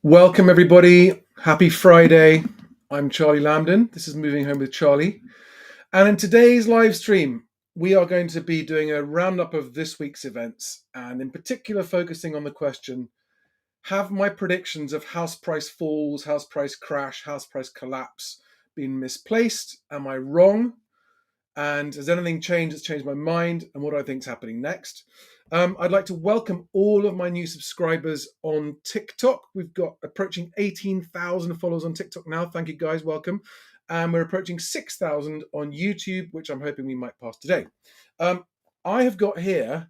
Welcome, everybody. Happy Friday. I'm Charlie Lambden. This is Moving Home with Charlie. And in today's live stream, we are going to be doing a roundup of this week's events, and in particular focusing on the question, have my predictions of house price falls, house price crash, house price collapse been misplaced? Am I wrong? And has anything changed that's changed my mind? And what do I think is happening next? I'd like to welcome all of my new subscribers on TikTok. We've got approaching 18,000 followers on TikTok now. Thank you, guys. Welcome. And we're approaching 6,000 on YouTube, which I'm hoping we might pass today. I have got here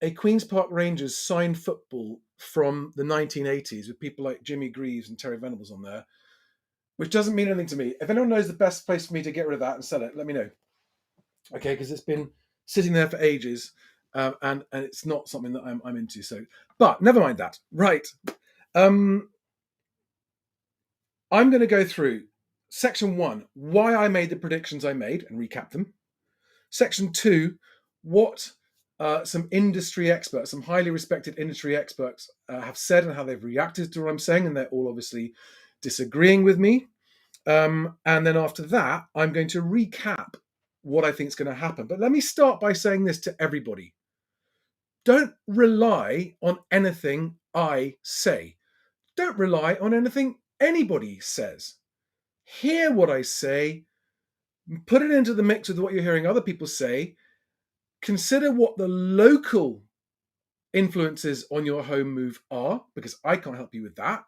a Queen's Park Rangers signed football from the 1980s with people like Jimmy Greaves and Terry Venables on there, which doesn't mean anything to me. If anyone knows the best place for me to get rid of that and sell it, let me know. Okay, because it's been sitting there for ages. And it's not something that I'm into. So, but never mind that. Right. I'm going to go through section 1, why I made the predictions I made and recap them. Section 2, what some industry experts, some highly respected industry experts have said and how they've reacted to what I'm saying. And they're all obviously disagreeing with me. And then after that, I'm going to recap what I think is going to happen. But let me start by saying this to everybody. Don't rely on anything I say. Don't rely on anything anybody says. Hear what I say, put it into the mix with what you're hearing other people say. Consider what the local influences on your home move are, because I can't help you with that.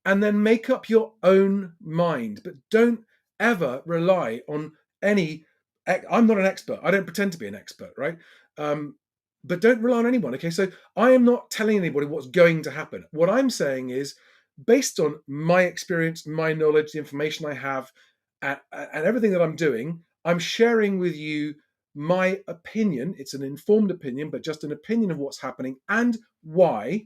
And then make up your own mind. But don't ever rely on any. I'm not an expert. I don't pretend to be an expert, right? But don't rely on anyone, okay? So I am not telling anybody what's going to happen. What I'm saying is, based on my experience, my knowledge, the information I have, and everything that I'm doing, I'm sharing with you my opinion. It's an informed opinion, but just an opinion of what's happening and why.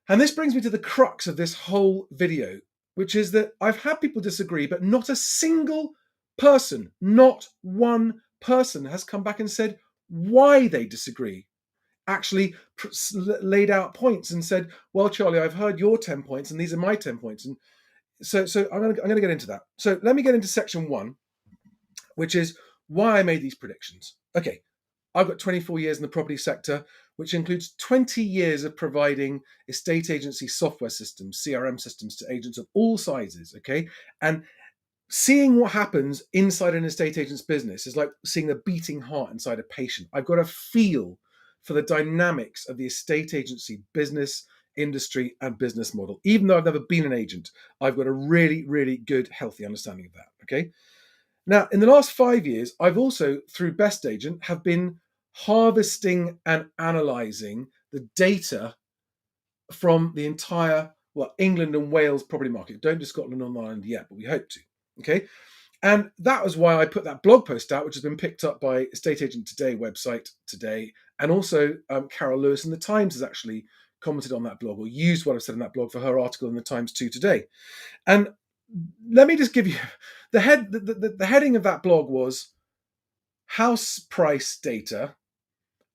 And this brings me to the crux of this whole video, which is that I've had people disagree, but not a single person, not one person has come back and said why they disagree. Actually laid out points and said, well, Charlie, I've heard your 10 points and these are my 10 points. And so I'm going to get into that. So let me get into section 1, which is why I made these predictions. Okay, I've got 24 years in the property sector, which includes 20 years of providing estate agency software systems, CRM systems, to agents of all sizes, okay? And seeing what happens inside an estate agent's business is like seeing the beating heart inside a patient. I've got a feel for the dynamics of the estate agency business, industry, and business model. Even though I've never been an agent, I've got a really, really good, healthy understanding of that, okay? Now, in the last 5 years, I've also, through Best Agent, have been harvesting and analysing the data from the entire, England and Wales property market. Don't do Scotland and Ireland yet, but we hope to. Okay. And that was why I put that blog post out, which has been picked up by Estate Agent Today website today. And also Carol Lewis in the Times has actually commented on that blog or used what I've said in that blog for her article in the Times too today. And let me just give you the heading of that blog was House Price Data,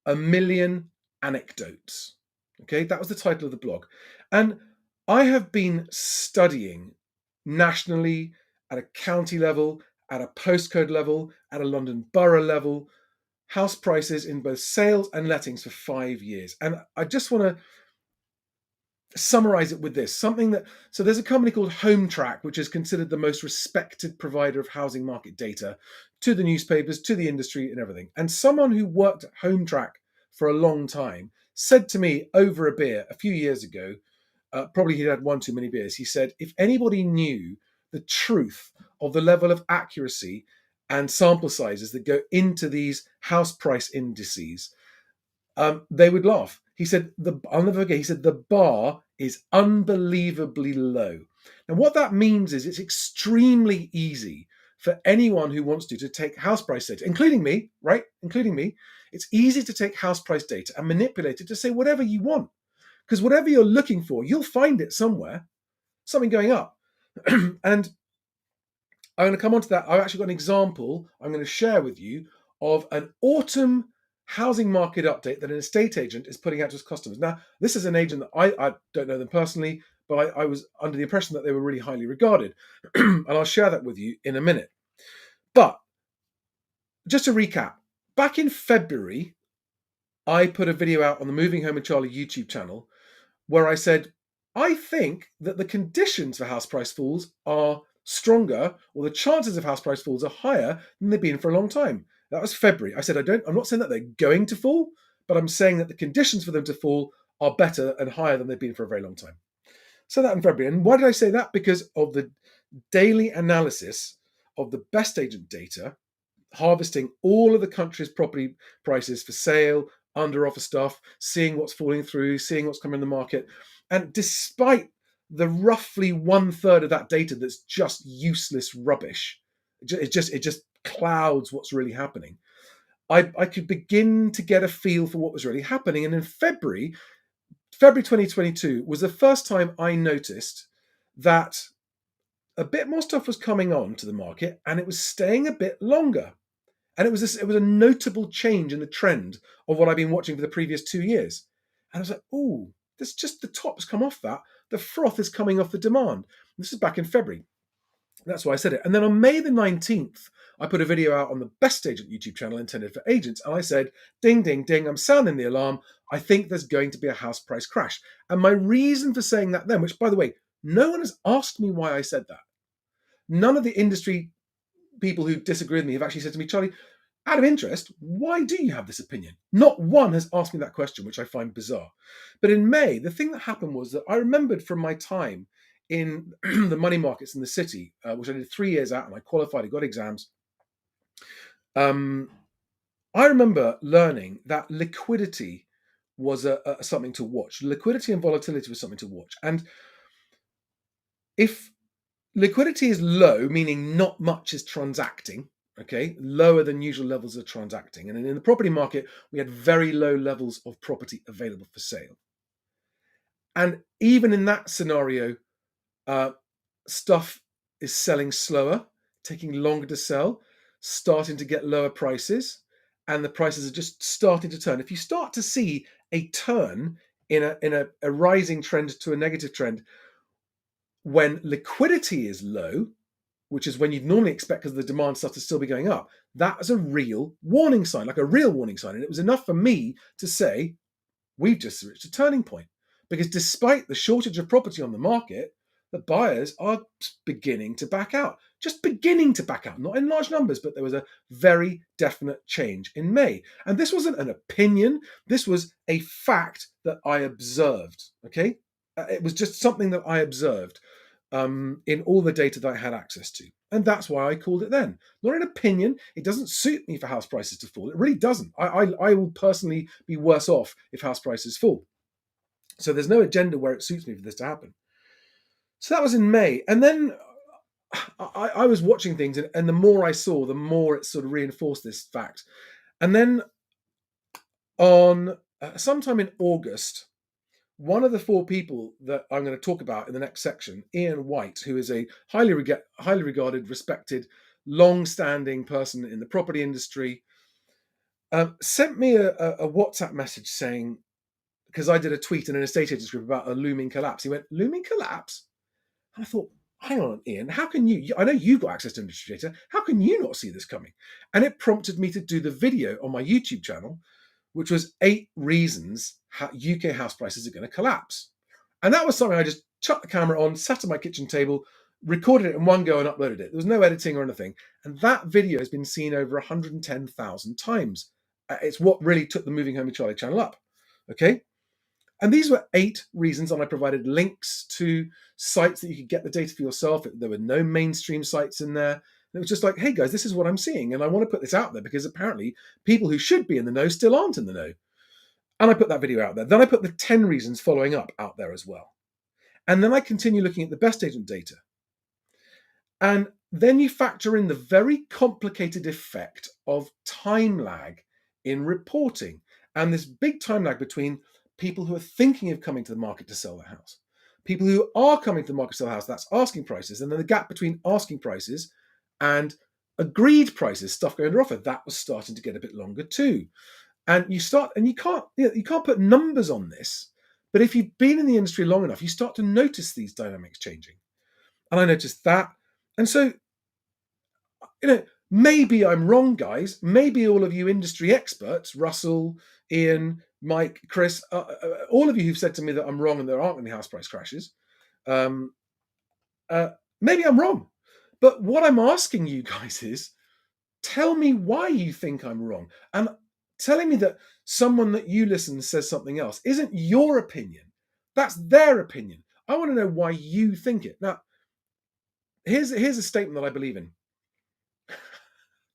a Million Anecdotes. Okay. That was the title of the blog. And I have been studying nationally, at a county level, at a postcode level, at a London borough level, house prices in both sales and lettings for 5 years. And I just want to summarize it with this, so there's a company called HomeTrack, which is considered the most respected provider of housing market data to the newspapers, to the industry and everything. And someone who worked at HomeTrack for a long time said to me over a beer a few years ago, probably he'd had one too many beers, he said, if anybody knew the truth of the level of accuracy and sample sizes that go into these house price indices, they would laugh. He said, I'll never forget, he said, the bar is unbelievably low. And what that means is it's extremely easy for anyone who wants to take house price data, including me, right? Including me. It's easy to take house price data and manipulate it to say whatever you want. Because whatever you're looking for, you'll find it somewhere, something going up. And I'm going to come on to that. I've actually got an example I'm going to share with you of an autumn housing market update that an estate agent is putting out to his customers. Now, this is an agent that I don't know them personally, but I was under the impression that they were really highly regarded. And I'll share that with you in a minute. But just to recap, back in February, I put a video out on the Moving Home with Charlie YouTube channel where I said, I think that the conditions for house price falls are stronger, or the chances of house price falls are higher than they've been for a long time. That was February. I said, I'm not saying that they're going to fall, but I'm saying that the conditions for them to fall are better and higher than they've been for a very long time. So that in February. And why did I say that? Because of the daily analysis of the best agent data, harvesting all of the country's property prices for sale, under offer stuff, seeing what's falling through, seeing what's coming in the market. And despite the roughly 1/3 of that data that's just useless rubbish, it just clouds what's really happening, I could begin to get a feel for what was really happening. And in February 2022 was the first time I noticed that a bit more stuff was coming on to the market and it was staying a bit longer. And it was a notable change in the trend of what I've been watching for the previous 2 years. And I was like, oh, there's just the top's come off that. The froth is coming off the demand. This is back in February. That's why I said it. And then on May the 19th, I put a video out on the Best Agent YouTube channel intended for agents. And I said, ding, ding, ding, I'm sounding the alarm. I think there's going to be a house price crash. And my reason for saying that then, which by the way, no one has asked me why I said that. None of the industry people who disagree with me have actually said to me, Charlie, out of interest, why do you have this opinion? Not one has asked me that question, which I find bizarre. But in May, the thing that happened was that I remembered from my time in the money markets in the city, which I did 3 years out and I qualified, I got exams. I remember learning that liquidity was something to watch. Liquidity and volatility was something to watch. And if liquidity is low, meaning not much is transacting, okay, lower than usual levels of transacting. And in the property market, we had very low levels of property available for sale. And even in that scenario, stuff is selling slower, taking longer to sell, starting to get lower prices, and the prices are just starting to turn. If you start to see a turn in a rising trend to a negative trend, when liquidity is low, which is when you'd normally expect because the demand stuff to still be going up, that is a real warning sign, like a real warning sign. And it was enough for me to say, we've just reached a turning point. Because despite the shortage of property on the market, the buyers are beginning to back out. Just beginning to back out, not in large numbers, but there was a very definite change in May. And this wasn't an opinion. This was a fact that I observed, okay? It was just something that I observed in all the data that I had access to. And that's why I called it then. Not an opinion. It doesn't suit me for house prices to fall. It really doesn't. I will personally be worse off if house prices fall. So there's no agenda where it suits me for this to happen. So that was in May. And then I was watching things, and the more I saw, the more it sort of reinforced this fact. And then on sometime in August, one of the 4 people that I'm going to talk about in the next section, Ian White, who is a highly regarded, respected, long-standing person in the property industry, sent me a WhatsApp message saying, because I did a tweet in an estate agents group about a looming collapse. He went, looming collapse? And I thought, hang on, Ian, how can you, I know you've got access to industry data, how can you not see this coming? And it prompted me to do the video on my YouTube channel, which was 8 reasons how UK house prices are going to collapse. And that was something I just chucked the camera on, sat at my kitchen table, recorded it in one go and uploaded it. There was no editing or anything. And that video has been seen over 110,000 times. It's what really took the Moving Home with Charlie channel up. Okay. And these were 8 reasons, and I provided links to sites that you could get the data for yourself. There were no mainstream sites in there. It was just like, hey guys, this is what I'm seeing, and I want to put this out there because apparently people who should be in the know still aren't in the know. And I put that video out there. Then I put the 10 reasons following up out there as well. And then I continue looking at the best agent data. And then you factor in the very complicated effect of time lag in reporting, and this big time lag between people who are thinking of coming to the market to sell their house, people who are coming to the market to sell their house, that's asking prices, and then the gap between asking prices and agreed prices, stuff going under offer, that was starting to get a bit longer too. And you can't put numbers on this, But if you've been in the industry long enough, you start to notice these dynamics changing. And I noticed that. And so, maybe I'm wrong, guys. Maybe all of you industry experts, Russell, Ian, Mike, Chris, all of you who've said to me that I'm wrong and there aren't any house price crashes, um, maybe I'm wrong. But what I'm asking you guys is, tell me why you think I'm wrong. And telling me that someone that you listen says something else isn't your opinion. That's their opinion. I want to know why you think it. Now, here's a statement that I believe in.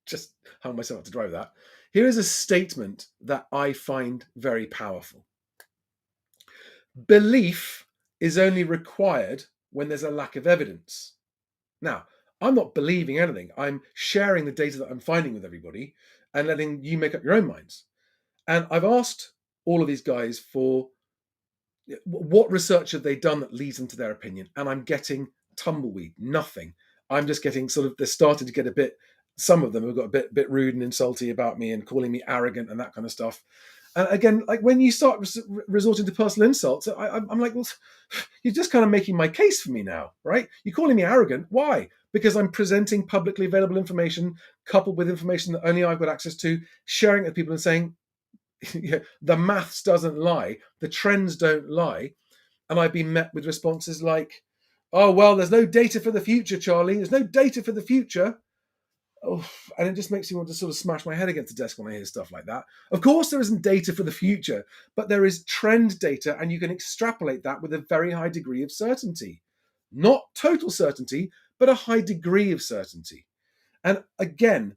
Just hung myself up to dry with that. Here is a statement that I find very powerful. Belief is only required when there's a lack of evidence. Now, I'm not believing anything. I'm sharing the data that I'm finding with everybody and letting you make up your own minds. And I've asked all of these guys for what research have they done that leads them to their opinion. And I'm getting tumbleweed, nothing. I'm just getting they're starting to get a bit, some of them have got a bit rude and insulty about me and calling me arrogant and that kind of stuff. And again, like when you start resorting to personal insults, I'm like, well, you're just kind of making my case for me now, right? You're calling me arrogant. Why? Because I'm presenting publicly available information coupled with information that only I've got access to, sharing it with people and saying, the maths doesn't lie, the trends don't lie. And I've been met with responses like, oh, well, there's no data for the future, Charlie. There's no data for the future. Oh, and it just makes me want to sort of smash my head against the desk when I hear stuff like that. Of course, there isn't data for the future, but there is trend data, and you can extrapolate that with a very high degree of certainty. Not total certainty, but a high degree of certainty. And again,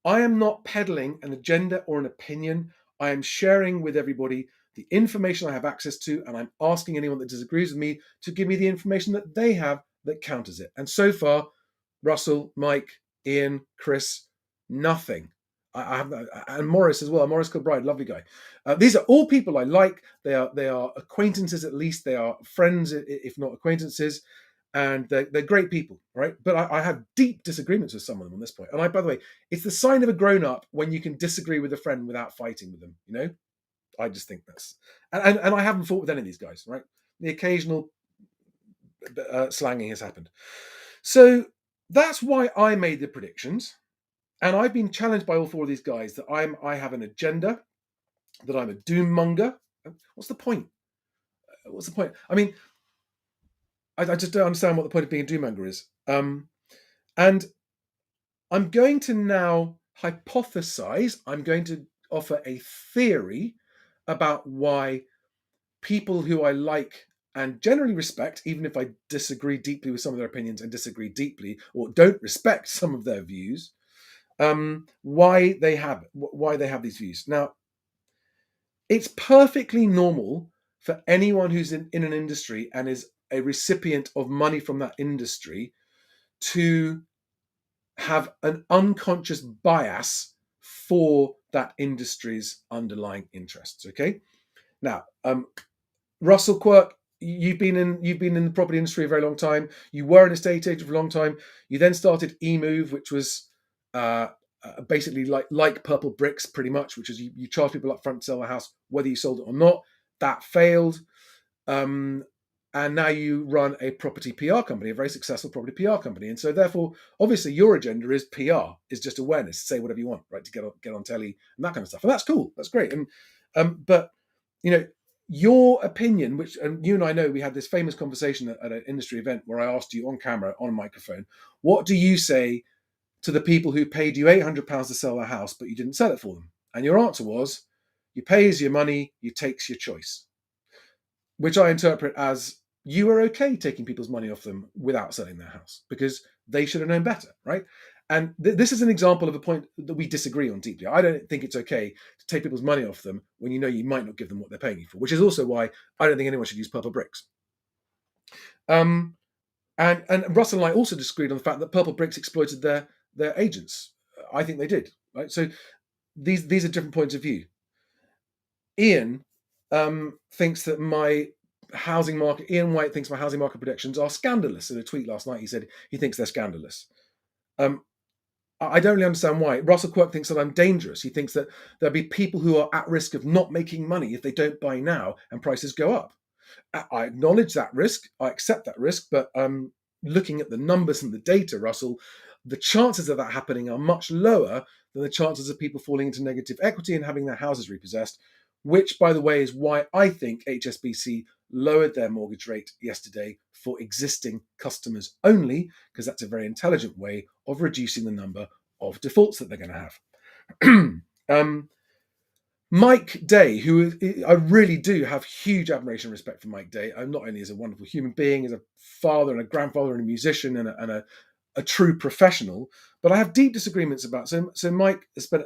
I am not peddling an agenda or an opinion. I am sharing with everybody the information I have access to, and I'm asking anyone that disagrees with me to give me the information that they have that counters it. And so far, Russell, Mike, Ian, Chris, nothing. I have, and Morris as well. Morris Kilbride, lovely guy. These are all people I like. They are acquaintances, at least. They are friends, if not acquaintances, and they're great people, right? But I have deep disagreements with some of them on this point. And by the way, it's the sign of a grown-up when you can disagree with a friend without fighting with them. I just think that's, and I haven't fought with any of these guys, right? The occasional slanging has happened. So that's why I made the predictions, and I've been challenged by all four of these guys that I have an agenda, that I'm a doom monger. What's the point? What's the point? I mean, I just don't understand what the point of being a doom monger is. And I'm going to now hypothesize. I'm going to offer a theory about why people who I like and generally respect, even if I disagree deeply with some of their opinions and disagree deeply or don't respect some of their views, why they have these views. Now, it's perfectly normal for anyone who's in an industry and is a recipient of money from that industry to have an unconscious bias for that industry's underlying interests. Okay. Now, Russell Quirk, you've been in the property industry a very long time. You were an estate agent for a long time. You then started eMove, which was basically like Purple Bricks, pretty much, which is you charge people up front to sell a house, whether you sold it or not. That failed. And now you run a property PR company, a very successful property PR company. And so therefore, obviously your agenda is PR, is just awareness, say whatever you want, right? To get on telly and that kind of stuff. And that's cool. That's great. And but your opinion, and you and I know we had this famous conversation at an industry event where I asked you on camera, on a microphone, what do you say to the people who paid you £800 to sell their house, but you didn't sell it for them? And your answer was, you pays your money, you takes your choice, which I interpret as you are okay taking people's money off them without selling their house because they should have known better, right? And this is an example of a point that we disagree on deeply. I don't think it's okay to take people's money off them when you know you might not give them what they're paying you for, which is also why I don't think anyone should use Purple Bricks. And Russell and I also disagreed on the fact that Purple Bricks exploited their agents. I think they did, right? So these are different points of view. Ian thinks that Ian White thinks my housing market predictions are scandalous. In a tweet last night, he said he thinks they're scandalous. I don't really understand why. Russell Quirk thinks that I'm dangerous. He thinks that there'll be people who are at risk of not making money if they don't buy now and prices go up. I acknowledge that risk. I accept that risk. But looking at the numbers and the data, Russell, the chances of that happening are much lower than the chances of people falling into negative equity and having their houses repossessed, which, by the way, is why I think HSBC lowered their mortgage rate yesterday for existing customers only, because that's a very intelligent way of reducing the number of defaults that they're going to have. Mike Day, who I really do have huge admiration and respect for Mike Day, not only as a wonderful human being, as a father and a grandfather and a musician and a true professional, but I have deep disagreements about. So Mike has spent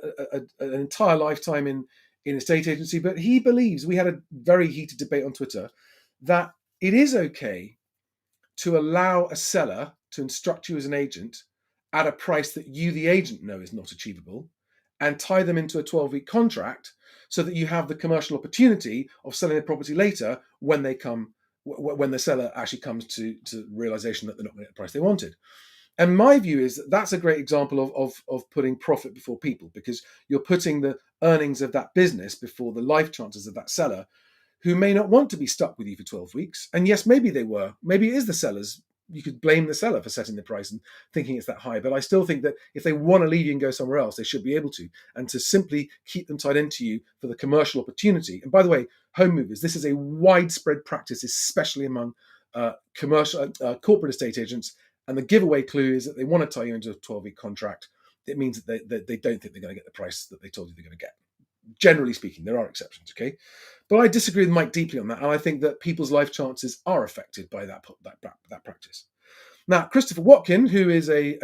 an entire lifetime in a estate agency, but he believes, we had a very heated debate on Twitter, that it is okay to allow a seller to instruct you as an agent at a price that you, the agent, know is not achievable, and tie them into a 12-week contract so that you have the commercial opportunity of selling the property later when the seller actually comes to realization that they're not going to get the price they wanted. And my view is that that's a great example of putting profit before people, because you're putting the earnings of that business before the life chances of that seller, who may not want to be stuck with you for 12 weeks. And yes, maybe they were. Maybe it is the sellers. You could blame the seller for setting the price and thinking it's that high. But I still think that if they want to leave you and go somewhere else, they should be able to. And to simply keep them tied into you for the commercial opportunity. And by the way, home movers, this is a widespread practice, especially among commercial corporate estate agents. And the giveaway clue is that they want to tie you into a 12-week contract. It means that they don't think they're going to get the price that they told you they're going to get. Generally speaking, there are exceptions, okay? But I disagree with Mike deeply on that, and I think that people's life chances are affected by that practice. Now, Christopher Watkin, who is he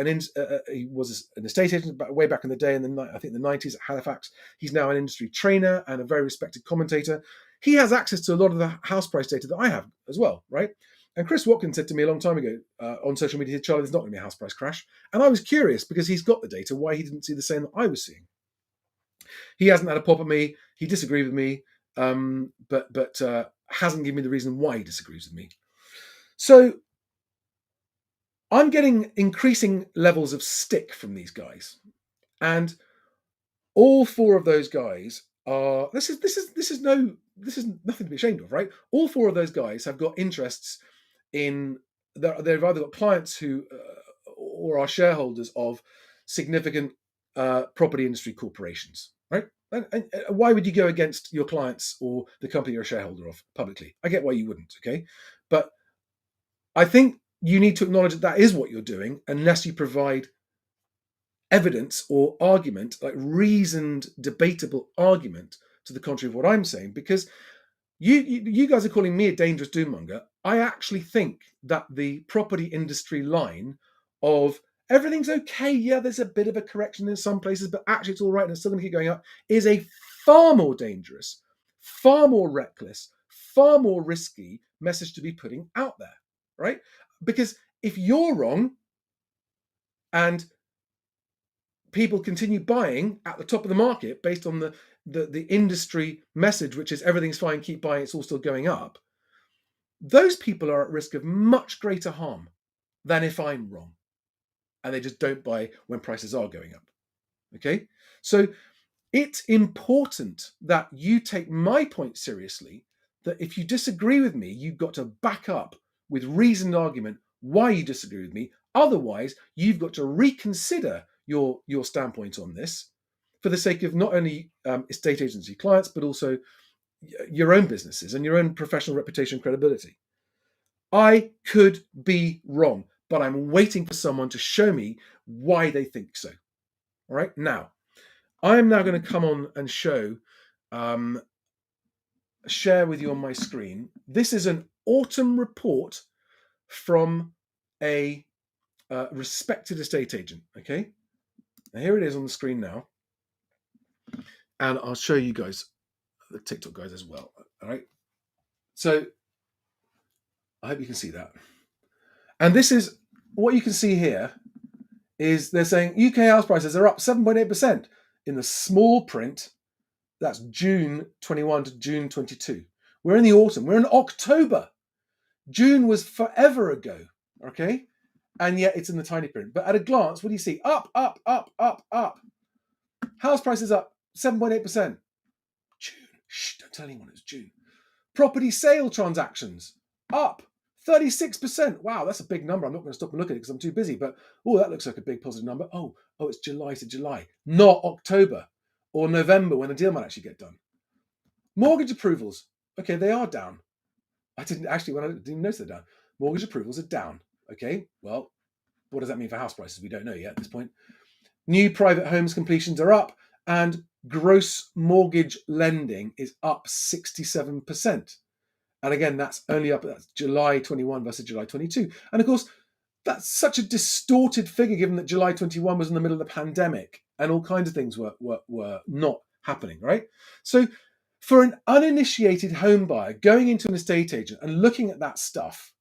was an estate agent way back in the day, I think the 90s at Halifax. He's now an industry trainer and a very respected commentator. He has access to a lot of the house price data that I have as well, right? And Chris Watkin said to me a long time ago on social media, Charlie, there's not going to be a house price crash. And I was curious, because he's got the data, why he didn't see the same that I was seeing. He hasn't had a pop at me. He disagreed with me, but hasn't given me the reason why he disagrees with me. So I'm getting increasing levels of stick from these guys, and all four of those guys are. This is nothing to be ashamed of, right? All four of those guys have got interests in. They've either got clients who or are shareholders of significant property industry corporations, right? And why would you go against your clients or the company you're a shareholder of publicly? I get why you wouldn't, okay? But I think you need to acknowledge that is what you're doing, unless you provide evidence or argument, like reasoned, debatable argument to the contrary of what I'm saying, because you guys are calling me a dangerous doommonger. I actually think that the property industry line of everything's okay, yeah, there's a bit of a correction in some places, but actually it's all right and it's still going to keep going up, is a far more dangerous, far more reckless, far more risky message to be putting out there, right? Because if you're wrong and people continue buying at the top of the market based on the industry message, which is everything's fine, keep buying, it's all still going up, those people are at risk of much greater harm than if I'm wrong and they just don't buy when prices are going up. Okay? So it's important that you take my point seriously, that if you disagree with me, you've got to back up with reasoned argument why you disagree with me. Otherwise, you've got to reconsider your standpoint on this for the sake of not only estate agency clients, but also your own businesses and your own professional reputation and credibility. I could be wrong, but I'm waiting for someone to show me why they think so. All right, now, I'm now going to come on and share with you on my screen. This is an autumn report from a respected estate agent, okay? Now here it is on the screen now. And I'll show you guys, the TikTok guys as well, all right? So I hope you can see that. And this is what you can see here is they're saying UK house prices are up 7.8% in the small print. That's June 21 to June 22. We're in the autumn. We're in October. June was forever ago, okay? And yet it's in the tiny print. But at a glance, what do you see? Up, up, up, up, up. House prices up 7.8%. June. Shh, don't tell anyone it's June. Property sale transactions up 36%. Wow, that's a big number. I'm not going to stop and look at it because I'm too busy. But that looks like a big positive number. It's July to July, not October or November when a deal might actually get done. Mortgage approvals. Okay, they are down. I didn't notice they're down. Mortgage approvals are down. Okay, well, what does that mean for house prices? We don't know yet at this point. New private homes completions are up, and gross mortgage lending is up 67%. And again, that's July 21 versus July 22. And of course, that's such a distorted figure given that July 21 was in the middle of the pandemic and all kinds of things were not happening, right? So for an uninitiated home buyer going into an estate agent and looking at that stuff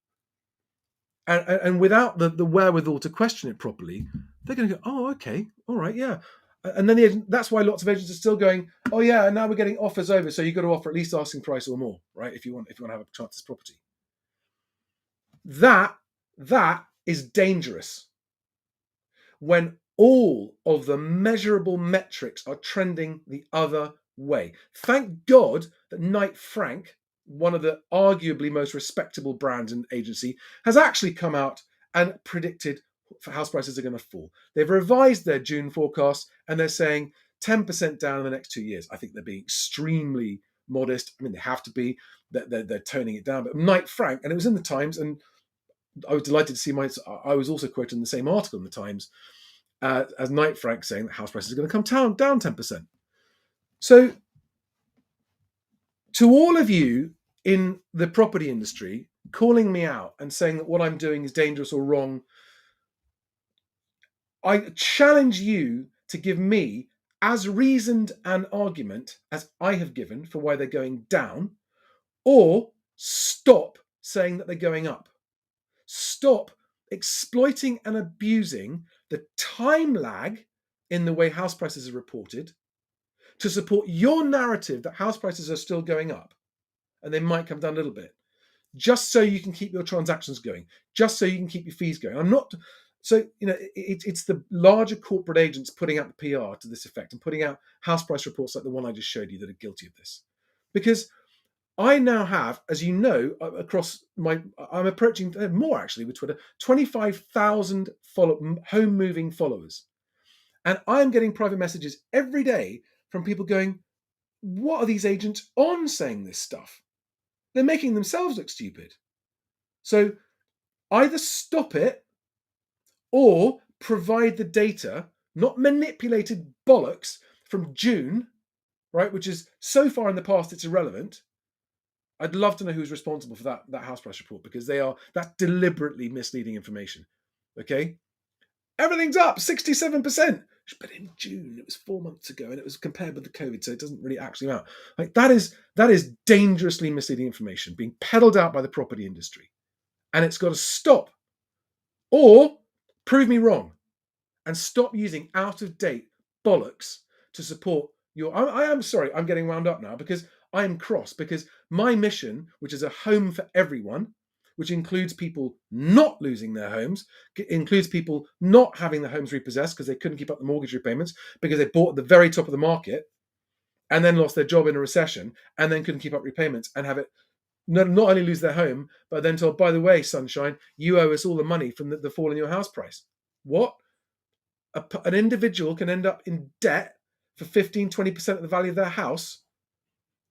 and without the wherewithal to question it properly, they're going to go, oh, okay, all right, yeah. And then that's why lots of agents are still going, oh yeah, and now we're getting offers over, so you've got to offer at least asking price or more, right? If you want to have a chance at this property. That is dangerous when all of the measurable metrics are trending the other way. Thank God that Knight Frank, one of the arguably most respectable brands and agency, has actually come out and predicted house prices are going to fall. They've revised their June forecast and they're saying 10% down in the next 2 years. I think they're being extremely modest. I mean, they have to be. They're toning it down. But Knight Frank, and it was in the Times, and I was delighted to see I was also quoted in the same article in the Times as Knight Frank saying that house prices are going to come down 10%. So to all of you in the property industry calling me out and saying that what I'm doing is dangerous or wrong, I challenge you to give me as reasoned an argument as I have given for why they're going down, or stop saying that they're going up. Stop exploiting and abusing the time lag in the way house prices are reported to support your narrative that house prices are still going up and they might come down a little bit, just so you can keep your transactions going, just so you can keep your fees going. It's the larger corporate agents putting out the PR to this effect and putting out house price reports like the one I just showed you that are guilty of this. Because I now have, as you know, I'm approaching more actually with Twitter, 25,000 home moving followers. And I'm getting private messages every day from people going, what are these agents on saying this stuff? They're making themselves look stupid. So either stop it or provide the data, not manipulated bollocks from June, right, which is so far in the past it's irrelevant. I'd love to know who's responsible for that house price report, because that's deliberately misleading information. Okay? Everything's up 67%. But in June, it was 4 months ago, and it was compared with the COVID, so it doesn't really actually matter. Like that is dangerously misleading information being peddled out by the property industry. And it's got to stop. Or prove me wrong and stop using out-of-date bollocks to support your... I am sorry, I'm getting wound up now because I am cross, because my mission, which is a home for everyone, which includes people not losing their homes, includes people not having their homes repossessed because they couldn't keep up the mortgage repayments because they bought at the very top of the market and then lost their job in a recession and then couldn't keep up repayments and have it not only lose their home, but then told, by the way, sunshine, you owe us all the money from the fall in your house price. What? An individual can end up in debt for 15, 20% of the value of their house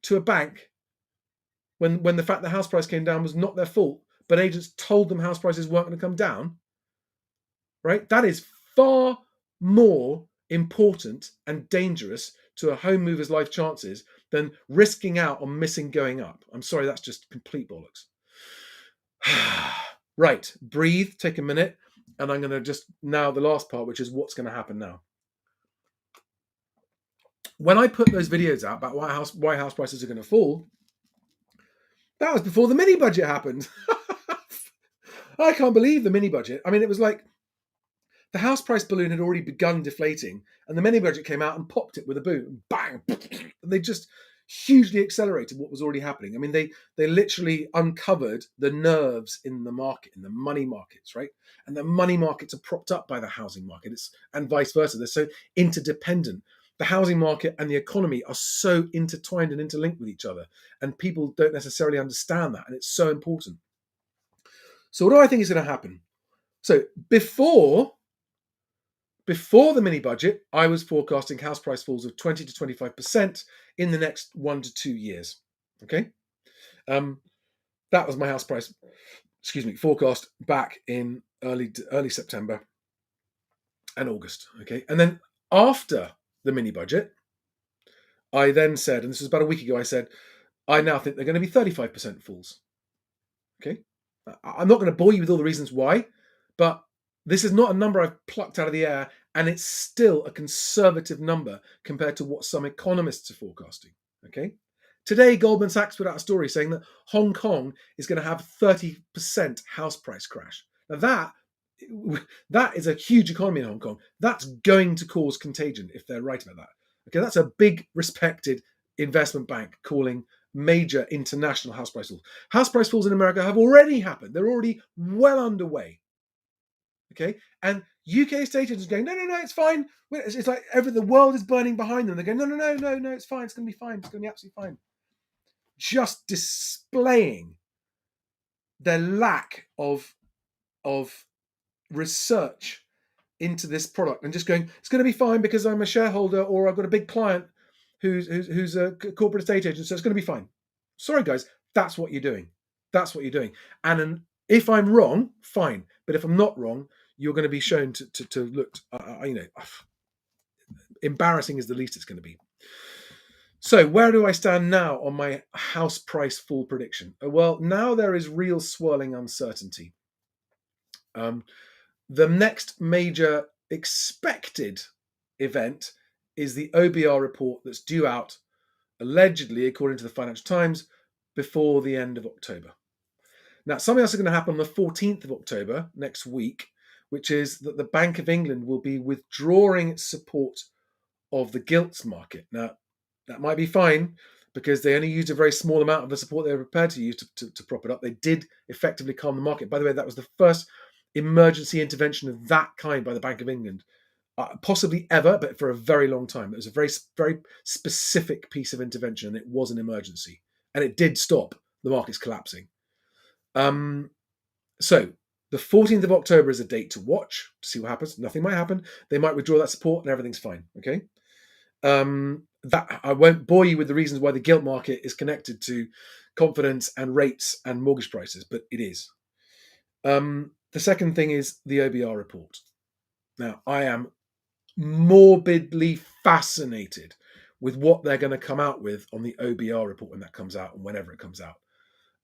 to a bank when the fact the house price came down was not their fault, but agents told them house prices weren't going to come down, right? That is far more important and dangerous to a home mover's life chances than risking out on missing going up. I'm sorry, that's just complete bollocks. Right, breathe, take a minute, and I'm going to now the last part, which is what's going to happen now. When I put those videos out about why house prices are going to fall, that was before the mini budget happened. I can't believe the mini budget. I mean, it was like the house price balloon had already begun deflating and the mini budget came out and popped it with a boom. Bang! And they just hugely accelerated what was already happening. I mean, they literally uncovered the nerves in the market, in the money markets, right? And the money markets are propped up by the housing market, and vice versa. They're so interdependent. the housing market and the economy are so intertwined and interlinked with each other, and people don't necessarily understand that, and it's so important. So what do I think is going to happen? So before the mini budget, I was forecasting house price falls of 20 to 25% in the next 1 to 2 years. Okay, that was my house price, forecast back in early September and August. Okay, and then after the mini budget, I then said, and this was about a week ago, I said, I now think they're going to be 35% falls. Okay, I'm not going to bore you with all the reasons why, but this is not a number I've plucked out of the air, and it's still a conservative number compared to what some economists are forecasting. Okay, today Goldman Sachs put out a story saying that Hong Kong is going to have 30% house price crash. Now that is a huge economy in Hong Kong. That's going to cause contagion if they're right about that. Okay, that's a big respected investment bank calling major international house price falls. House price falls in America have already happened. They're already well underway. Okay, and UK estate agents are going, no, it's fine. It's like the world is burning behind them. They're going, no, it's fine. It's going to be fine. It's going to be absolutely fine. Just displaying their lack of research into this product and just going, it's going to be fine because I'm a shareholder or I've got a big client who's a corporate estate agent, so it's going to be fine. Sorry, guys, that's what you're doing. That's what you're doing. And if I'm wrong, fine. But if I'm not wrong, you're going to be shown to look, embarrassing is the least it's going to be. So where do I stand now on my house price fall prediction? Well, now there is real swirling uncertainty. The next major expected event is the OBR report that's due out, allegedly, according to the Financial Times, before the end of October. Now, something else is going to happen on the 14th of October, next week, which is that the Bank of England will be withdrawing its support of the gilts market. Now, that might be fine because they only used a very small amount of the support they were prepared to use to prop it up. They did effectively calm the market. By the way, that was the first emergency intervention of that kind by the Bank of England, possibly ever, but for a very long time. It was a very, very specific piece of intervention, and it was an emergency, and it did stop the markets collapsing. So the 14th of October is a date to watch to see what happens. Nothing might happen. They might withdraw that support, and everything's fine. Okay. That I won't bore you with the reasons why the gilt market is connected to confidence and rates and mortgage prices, but it is. The second thing is the OBR report. Now, I am morbidly fascinated with what they're going to come out with on the OBR report when that comes out and whenever it comes out.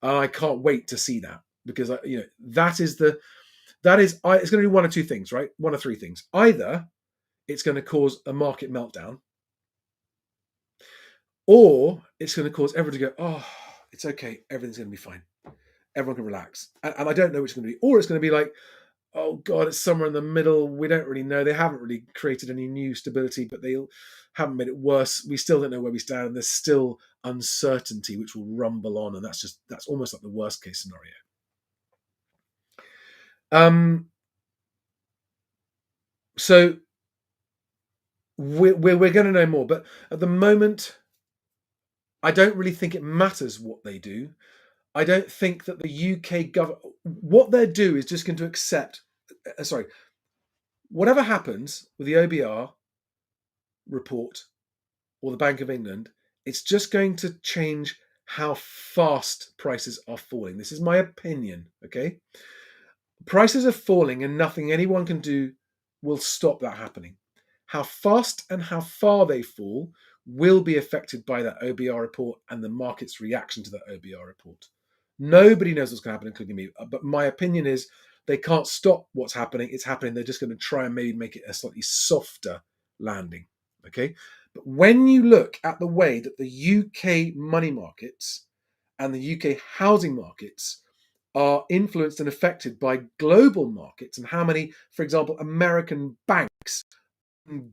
And I can't wait to see that because it's going to do one of two things, right? One of three things. Either it's going to cause a market meltdown, or it's going to cause everyone to go, oh, it's okay, everything's going to be fine. Everyone can relax. And I don't know which it's going to be. Or it's going to be like, oh God, it's somewhere in the middle. We don't really know. They haven't really created any new stability, but they haven't made it worse. We still don't know where we stand. And there's still uncertainty, which will rumble on. And that's almost like the worst case scenario. So we're going to know more. But at the moment, I don't really think it matters what they do. I don't think that the UK government, what they do is just going to accept, whatever happens with the OBR report or the Bank of England, it's just going to change how fast prices are falling. This is my opinion, okay? Prices are falling and nothing anyone can do will stop that happening. How fast and how far they fall will be affected by that OBR report and the market's reaction to that OBR report. Nobody knows what's going to happen, including me. But my opinion is they can't stop what's happening. It's happening. They're just going to try and maybe make it a slightly softer landing. Okay. But when you look at the way that the UK money markets and the UK housing markets are influenced and affected by global markets and how many, for example, American banks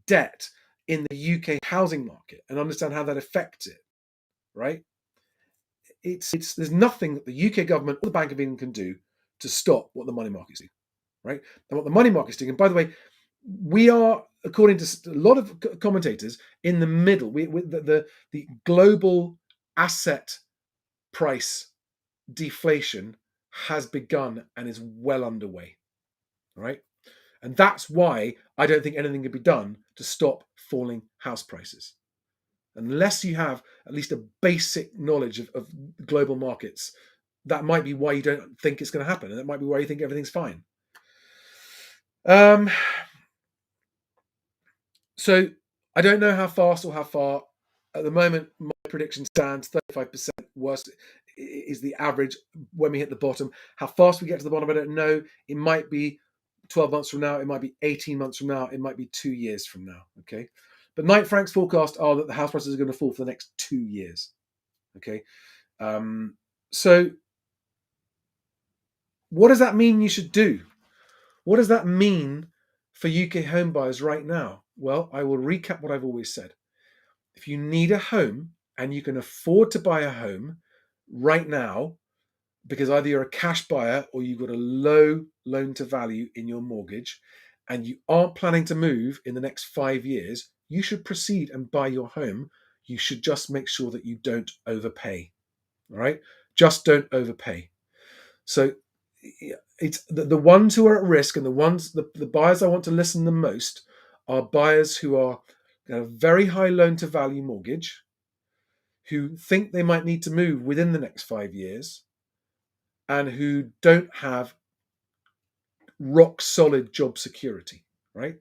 debt in the UK housing market and understand how that affects it, right? There's nothing that the UK government or the Bank of England can do to stop what the money markets do, right? And what the money markets do, and by the way, we are according to a lot of commentators, in the middle, the global asset price deflation has begun and is well underway. All right. And that's why I don't think anything can be done to stop falling house prices. Unless you have at least a basic knowledge of global markets, that might be why you don't think it's going to happen. And that might be why you think everything's fine. So I don't know how fast or how far. At the moment, my prediction stands 35% worse is the average when we hit the bottom. How fast we get to the bottom, I don't know. It might be 12 months from now. It might be 18 months from now. It might be 2 years from now. Okay. But Knight Frank's forecast are that the house prices are going to fall for the next 2 years. Okay. So what does that mean you should do? What does that mean for UK home buyers right now? Well, I will recap what I've always said. If you need a home and you can afford to buy a home right now, because either you're a cash buyer or you've got a low loan to value in your mortgage and you aren't planning to move in the next 5 years, you should proceed and buy your home. You should just make sure that you don't overpay. All right? Just don't overpay. So it's the ones who are at risk, and the buyers I want to listen the most are buyers who are a very high loan to value mortgage, who think they might need to move within the next 5 years, and who don't have rock solid job security, right?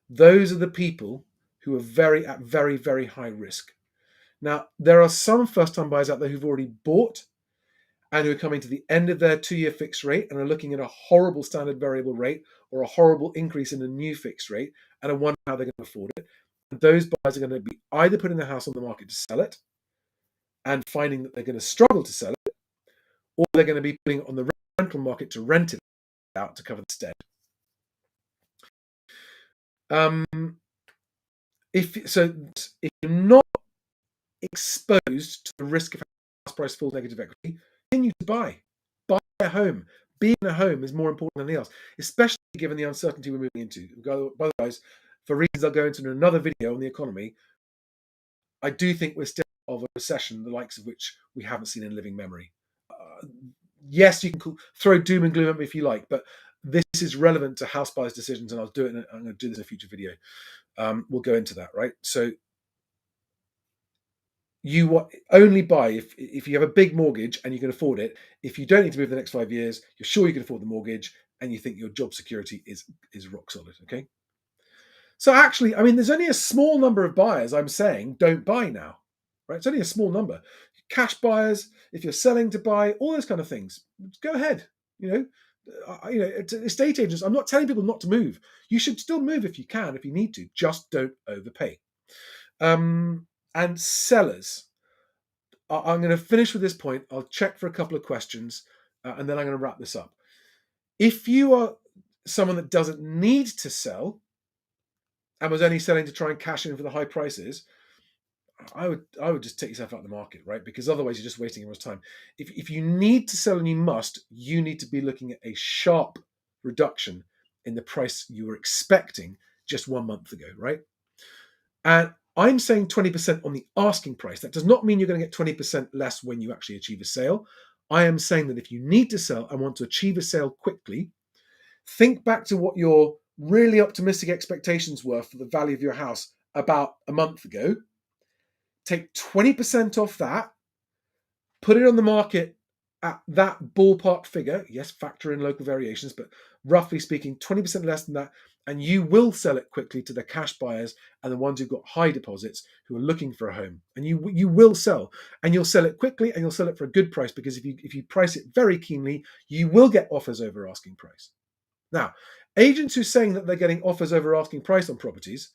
Those are the people who are at very, very high risk. Now, there are some first-time buyers out there who've already bought and who are coming to the end of their 2-year fixed rate and are looking at a horrible standard variable rate or a horrible increase in a new fixed rate and are wondering how they're going to afford it. And those buyers are going to be either putting their house on the market to sell it and finding that they're going to struggle to sell it, or they're going to be putting it on the rental market to rent it out to cover the stead. If you're not exposed to the risk of house price falls, negative equity, continue to buy a home. Being in a home is more important than anything else, especially given the uncertainty we're moving into. Otherwise, for reasons I'll go into in another video on the economy, I do think we're still of a recession, the likes of which we haven't seen in living memory. Yes, you can throw doom and gloom at me if you like, but this is relevant to house buyers' decisions, and I'm going to do this in a future video. We'll go into that, right? So you only buy if you have a big mortgage and you can afford it. If you don't need to move the next 5 years, you're sure you can afford the mortgage, and you think your job security is rock solid. Okay. So actually, I mean, there's only a small number of buyers I'm saying don't buy now, right? It's only a small number. Cash buyers, if you're selling to buy, all those kind of things, go ahead. Estate agents, I'm not telling people not to move. You should still move if you can, if you need to. Just don't overpay. And sellers, I'm going to finish with this point. I'll check for a couple of questions, and then I'm going to wrap this up. If you are someone that doesn't need to sell and was only selling to try and cash in for the high prices, I would just take yourself out of the market, right? Because otherwise you're just wasting everyone's time. If you need to sell and you need to be looking at a sharp reduction in the price you were expecting just 1 month ago, right? And I'm saying 20% on the asking price. That does not mean you're going to get 20% less when you actually achieve a sale. I am saying that if you need to sell and want to achieve a sale quickly, think back to what your really optimistic expectations were for the value of your house about a month ago. Take 20% off that, put it on the market at that ballpark figure. Yes, factor in local variations, but roughly speaking, 20% less than that. And you will sell it quickly to the cash buyers and the ones who've got high deposits who are looking for a home. And you will sell, and you'll sell it quickly, and you'll sell it for a good price, because if you price it very keenly, you will get offers over asking price. Now, agents who are saying that they're getting offers over asking price on properties,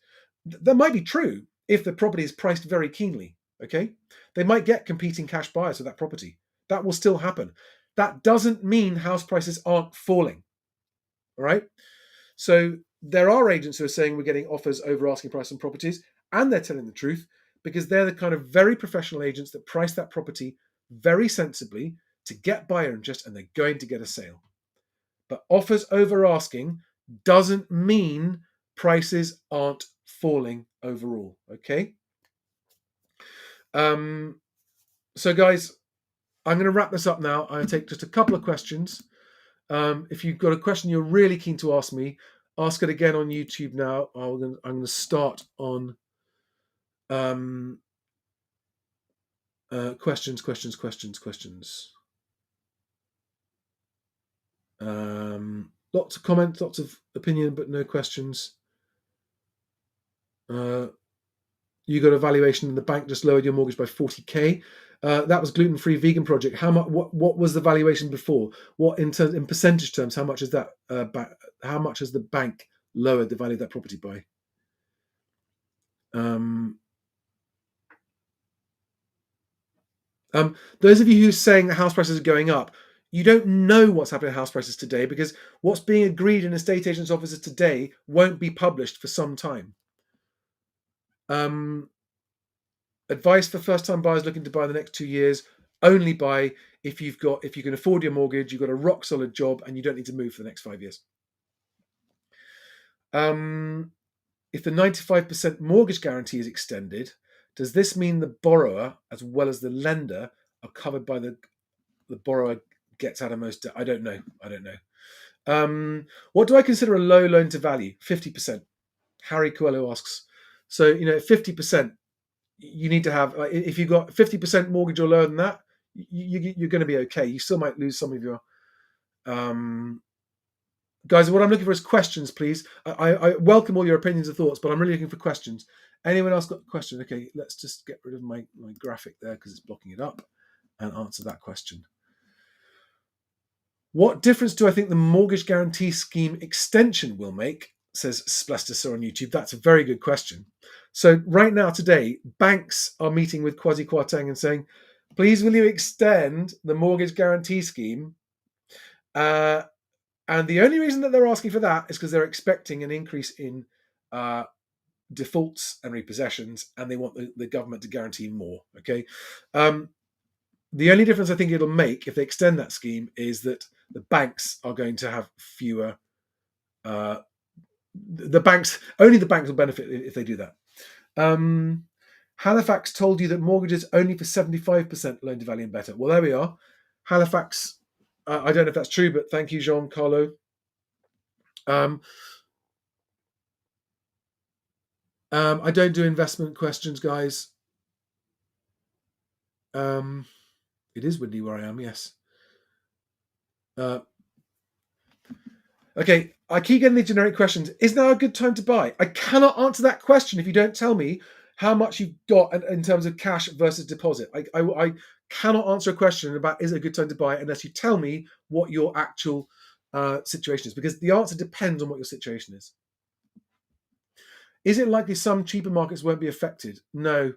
that might be true if the property is priced very keenly. Okay, they might get competing cash buyers for that property. That will still happen. That doesn't mean house prices aren't falling. All right. So there are agents who are saying we're getting offers over asking price on properties, and they're telling the truth, because they're the kind of very professional agents that price that property very sensibly to get buyer interest, and they're going to get a sale. But offers over asking doesn't mean prices aren't falling overall. Okay. So guys, I'm going to wrap this up now. I'm going to take just a couple of questions. If you've got a question you're really keen to ask me, ask it again on YouTube now. I'm going to start on questions. Lots of comments, lots of opinion, but no questions. You got a valuation and the bank just lowered your mortgage by 40k. That was gluten-free vegan project. How much? What was the valuation before? What in percentage terms? How much is that? How much has the bank lowered the value of that property by? Those of you who are saying that house prices are going up, you don't know what's happening to house prices today, because what's being agreed in estate agents' offices today won't be published for some time. Advice for first-time buyers looking to buy in the next 2 years: only buy if you can afford your mortgage, you've got a rock solid job, and you don't need to move for the next 5 years. If the 95% mortgage guarantee is extended, does this mean the borrower as well as the lender are covered by the borrower gets out of most debt? I don't know. What do I consider a low loan to value? 50%. Harry Coelho asks. So 50%. You need to have, if you've got 50% mortgage or lower than that, you're going to be okay. You still might lose some of your guys. What I'm looking for is questions, please. I welcome all your opinions and thoughts, but I'm really looking for questions. Anyone else got a question? Okay, let's just get rid of my graphic there because it's blocking it up, and answer that question. What difference do I think the mortgage guarantee scheme extension will make? Says Splester on YouTube. That's a very good question. So right now, today, banks are meeting with Kwasi Kwarteng and saying, please will you extend the mortgage guarantee scheme? And the only reason that they're asking for that is because they're expecting an increase in defaults and repossessions, and they want the government to guarantee more. Okay. The only difference I think it'll make if they extend that scheme is that the banks are going to have fewer. Only the banks will benefit if they do that. Halifax told you that mortgages only for 75% loan to value and better. Well, there we are. Halifax. I don't know if that's true, but thank you, Jean Carlo. I don't do investment questions, guys. It is windy where I am, yes. Okay, I keep getting these generic questions. Is now a good time to buy? I cannot answer that question if you don't tell me how much you've got in terms of cash versus deposit. I cannot answer a question about is it a good time to buy unless you tell me what your actual situation is, because the answer depends on what your situation is. Is it likely some cheaper markets won't be affected? No.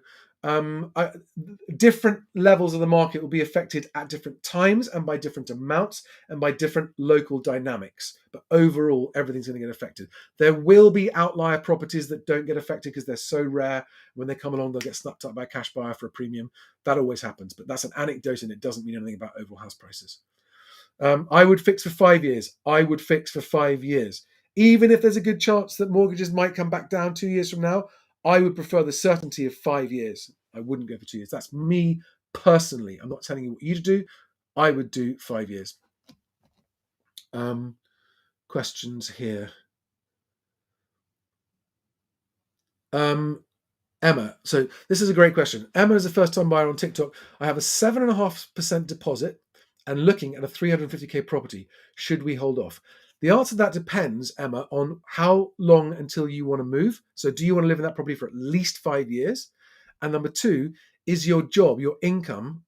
Different levels of the market will be affected at different times and by different amounts and by different local dynamics. But overall, everything's going to get affected. There will be outlier properties that don't get affected because they're so rare. When they come along, they'll get snapped up by a cash buyer for a premium. That always happens. But that's an anecdote and it doesn't mean anything about overall house prices. I would fix for 5 years. Even if there's a good chance that mortgages might come back down 2 years from now, I would prefer the certainty of 5 years. I wouldn't go for 2 years. That's me personally. I'm not telling you what you to do. I would do 5 years. Questions here. Emma. So this is a great question. Emma is a first-time buyer on TikTok. I have a 7.5% deposit and looking at a 350k property. Should we hold off? The answer to that depends, Emma, on how long until you want to move. So do you want to live in that property for at least 5 years? And number two, is your job, your income,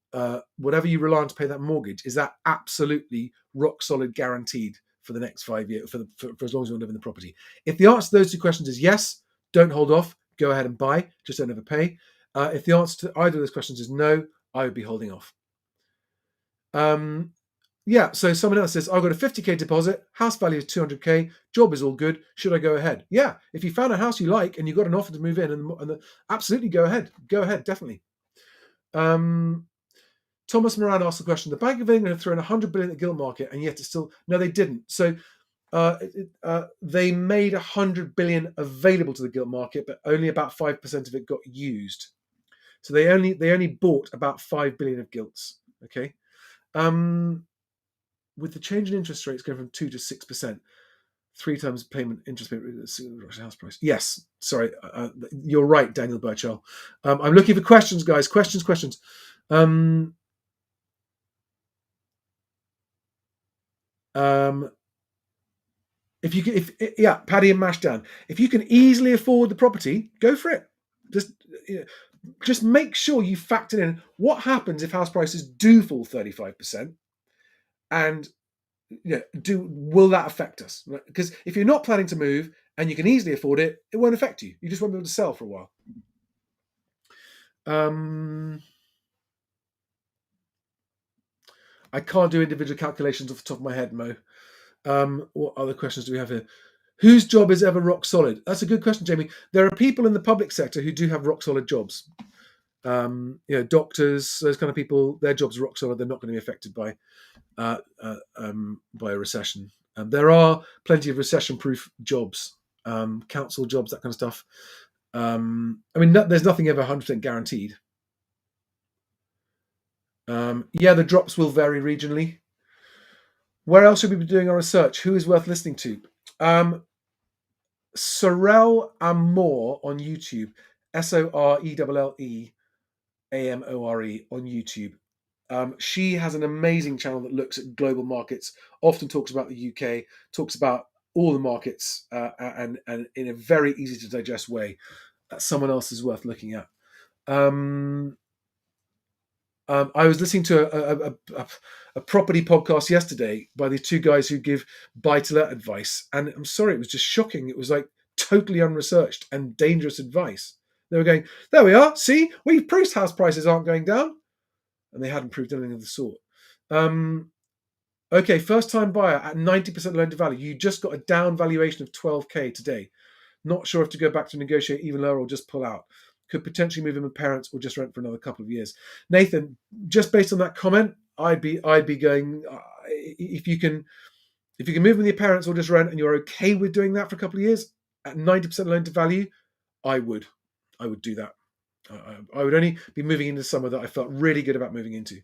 whatever you rely on to pay that mortgage, is that absolutely rock solid guaranteed for the next 5 years, for as long as you want to live in the property? If the answer to those two questions is yes, don't hold off, go ahead and buy, just don't overpay. If the answer to either of those questions is no, I would be holding off. Yeah, so someone else says, I've got a 50k deposit, house value is 200k, job is all good, should I go ahead? Yeah, if you found a house you like and you got an offer to move in, and absolutely go ahead, definitely. Thomas Moran asked the question, the Bank of England have thrown 100 billion at the gilt market and yet it's still, no, they didn't. So they made 100 billion available to the gilt market, but only about 5% of it got used. So they only bought about 5 billion of gilts. Okay, with the change in interest rates going from 2 to 6%, 3 times payment interest rate house price. Yes, sorry, you're right, Daniel Burchell. I'm looking for questions, guys. Questions. Paddy and Mashdown. If you can easily afford the property, go for it. Just make sure you factor in what happens if house prices do fall 35%, and will that affect us? Because if you're not planning to move and you can easily afford it, it won't affect you. You just won't be able to sell for a while. I can't do individual calculations off the top of my head, Mo. What other questions do we have here? Whose job is ever rock solid? That's a good question, Jamie. There are people in the public sector who do have rock solid jobs. Doctors, those kind of people, their jobs are rock solid. They're not going to be affected by a recession. There are plenty of recession-proof jobs, council jobs, that kind of stuff. There's nothing ever 100% guaranteed. The drops will vary regionally. Where else should we be doing our research? Who is worth listening to? Sorel Amore on YouTube. SORELLE AMORE on YouTube. She has an amazing channel that looks at global markets, often talks about the UK, talks about all the markets, and in a very easy to digest way. Someone else is worth looking at. I was listening to a property podcast yesterday by the two guys who give buy-to-let advice, and I'm sorry, it was just shocking. It was like totally unresearched and dangerous advice. They were going, there we are, see, we've proved house prices aren't going down. And they hadn't proved anything of the sort. Okay, first-time buyer at 90% loan to value. You just got a down valuation of 12k today. Not sure if to go back to negotiate even lower or just pull out. Could potentially move in with parents or just rent for another couple of years. Nathan, just based on that comment, I'd be going, if you can move with your parents or just rent, and you're okay with doing that for a couple of years at 90% loan to value, I would do that. I would only be moving into somewhere that I felt really good about moving into.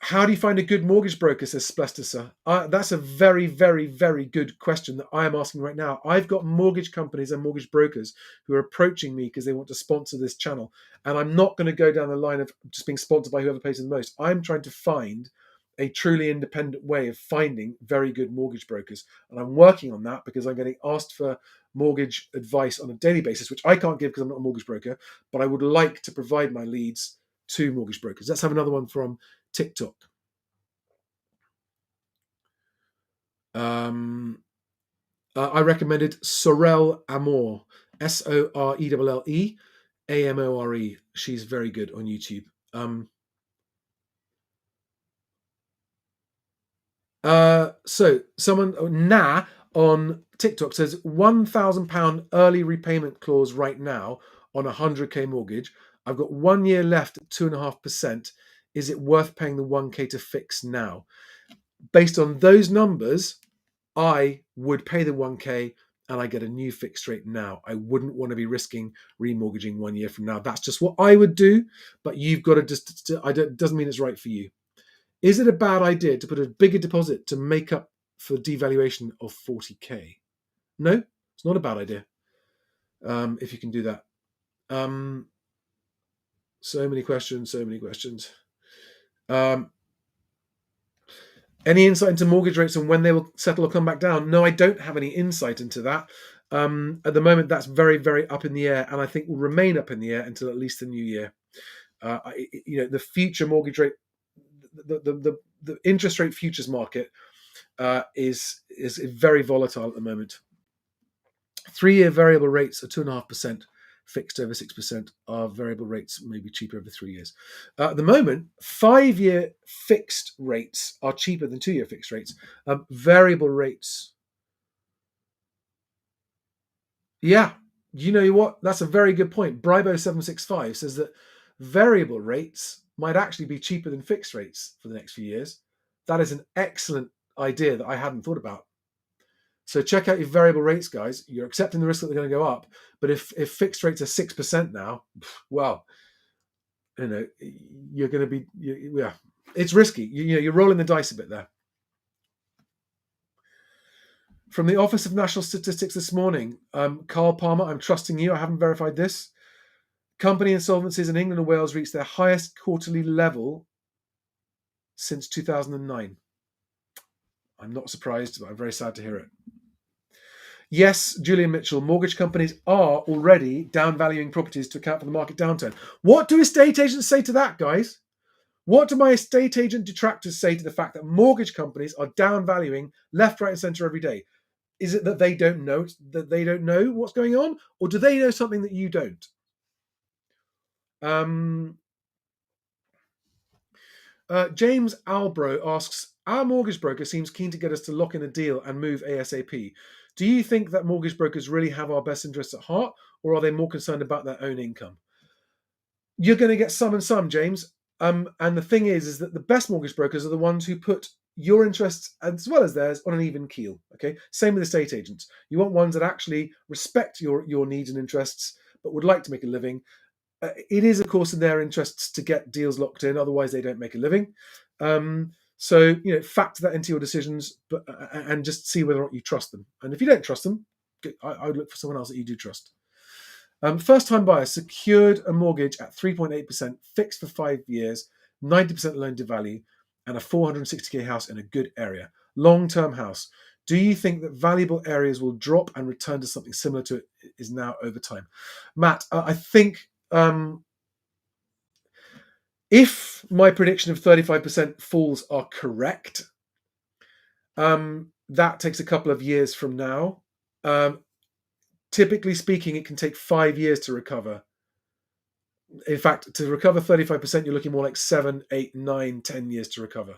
How do you find a good mortgage broker, says Splester? That's a very, very, very good question that I am asking right now. I've got mortgage companies and mortgage brokers who are approaching me because they want to sponsor this channel. And I'm not going to go down the line of just being sponsored by whoever pays the most. I'm trying to find a truly independent way of finding very good mortgage brokers. And I'm working on that because I'm getting asked for mortgage advice on a daily basis, which I can't give because I'm not a mortgage broker, but I would like to provide my leads to mortgage brokers. Let's have another one from TikTok. I recommended Sorel Amore, SORELLE AMORE. She's very good on YouTube. So someone on TikTok says £1,000 early repayment clause right now on a 100k mortgage. I've got 1 year left at 2.5%. Is it worth paying the 1k to fix now? Based on those numbers, I would pay the 1k and I get a new fixed rate now. I wouldn't want to be risking remortgaging 1 year from now. That's just what I would do, but you've got to doesn't mean it's right for you. Is it a bad idea to put a bigger deposit to make up for devaluation of 40k? No, it's not a bad idea. If you can do that. So many questions. Any insight into mortgage rates and when they will settle or come back down? No, I don't have any insight into that. At the moment, that's very, very up in the air, and I think will remain up in the air until at least the new year. The future mortgage rate, the interest rate futures market is very volatile at the moment. 3-year variable rates are 2.5%. Fixed over 6%. Our variable rates may be cheaper over 3 years. At the moment, 5-year fixed rates are cheaper than 2-year fixed rates. Variable rates. Yeah, you know what? That's a very good point. Bribo765 says that variable rates might actually be cheaper than fixed rates for the next few years. That is an excellent idea that I hadn't thought about. So check out your variable rates, guys. You're accepting the risk that they're going to go up. But if fixed rates are 6% now, well, you're going to be, yeah, it's risky. You're rolling the dice a bit there. From the Office of National Statistics this morning, Carl Palmer, I'm trusting you. I haven't verified this. Company insolvencies in England and Wales reached their highest quarterly level since 2009. I'm not surprised, but I'm very sad to hear it. Yes, Julian Mitchell, mortgage companies are already downvaluing properties to account for the market downturn. What do estate agents say to that, guys? What do my estate agent detractors say to the fact that mortgage companies are downvaluing left, right, and centre every day? Is it that they don't know what's going on, or do they know something that you don't? James Albro asks, our mortgage broker seems keen to get us to lock in a deal and move ASAP. Do you think that mortgage brokers really have our best interests at heart, or are they more concerned about their own income? You're going to get some and some, James. And the thing is that the best mortgage brokers are the ones who put your interests as well as theirs on an even keel. Okay, same with estate agents. You want ones that actually respect your needs and interests, but would like to make a living. It is, of course, in their interests to get deals locked in. Otherwise, they don't make a living. So factor that into your decisions, and just see whether or not you trust them. And if you don't trust them, I would look for someone else that you do trust. First-time buyer secured a mortgage at 3.8%, fixed for 5 years, 90% loan to value, and a 460k house in a good area. Long-term house. Do you think that valuable areas will drop and return to something similar to it is now over time? Matt, I think if my prediction of 35% falls are correct, that takes a couple of years from now. Typically speaking, it can take 5 years to recover. In fact, to recover 35%, you're looking more like 7, 8, 9, 10 years to recover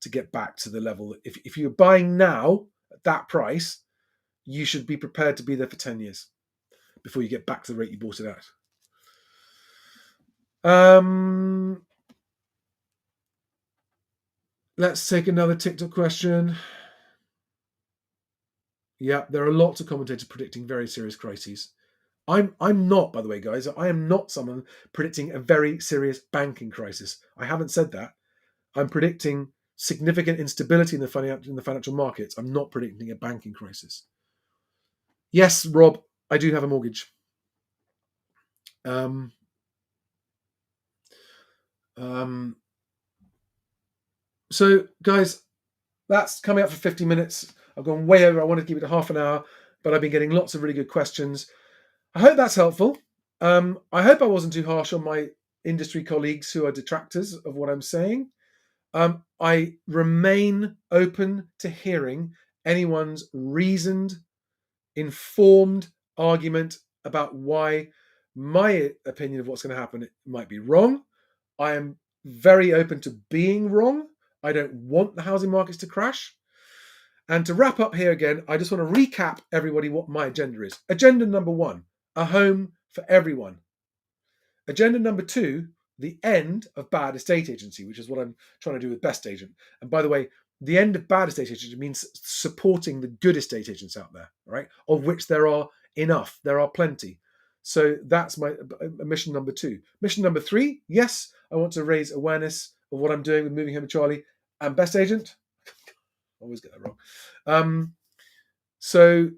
to get back to the level. If you're buying now at that price, you should be prepared to be there for 10 years before you get back to the rate you bought it at. Let's take another TikTok question. Yeah, there are lots of commentators predicting very serious crises. I'm not, by the way, guys. I am not someone predicting a very serious banking crisis. I haven't said that. I'm predicting significant instability in the financial markets. I'm not predicting a banking crisis. Yes, Rob, I do have a mortgage. So, guys, that's coming up for 50 minutes. I've gone way over. I wanted to keep it to half an hour, but I've been getting lots of really good questions. I hope that's helpful. I hope I wasn't too harsh on my industry colleagues who are detractors of what I'm saying. I remain open to hearing anyone's reasoned, informed argument about why my opinion of what's going to happen might be wrong. I am very open to being wrong. I don't want the housing markets to crash. And to wrap up here again, I just want to recap everybody what my agenda is. Agenda number 1, a home for everyone. Agenda number 2, the end of bad estate agency, which is what I'm trying to do with Best Agent. And by the way, the end of bad estate agency means supporting the good estate agents out there, right? Of which there are enough, there are plenty. So that's my mission number 2. Mission number 3, yes, I want to raise awareness of what I'm doing with Moving Home with Charlie and Best Agent. I always get that wrong. So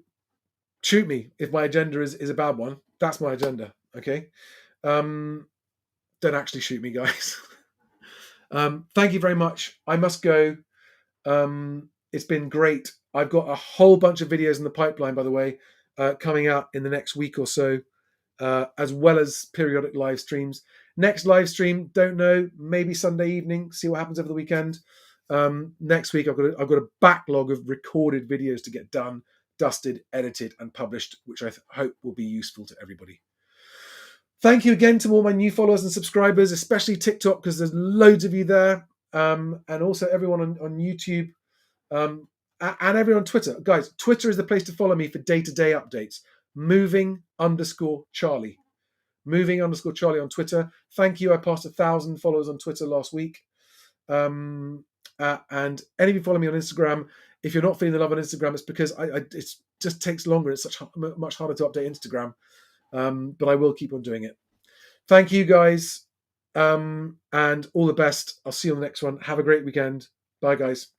shoot me if my agenda is a bad one. That's my agenda, okay? Don't actually shoot me, guys. Thank you very much. I must go. It's been great. I've got a whole bunch of videos in the pipeline, by the way, coming out in the next week or so, as well as periodic live streams. Next live stream, don't know, maybe Sunday evening. See what happens over the weekend. Next week, I've got a backlog of recorded videos to get done, dusted, edited, and published, which I hope will be useful to everybody. Thank you again to all my new followers and subscribers, especially TikTok, because there's loads of you there, and also everyone on YouTube, and everyone on Twitter. Guys, Twitter is the place to follow me for day-to-day updates. Moving_Charlie. Moving_Charlie on Twitter. Thank you. I passed 1,000 followers on Twitter last week. And any of you follow me on Instagram, if you're not feeling the love on Instagram, it's because it just takes longer. It's much harder to update Instagram. But I will keep on doing it. Thank you, guys. And all the best. I'll see you on the next one. Have a great weekend. Bye, guys.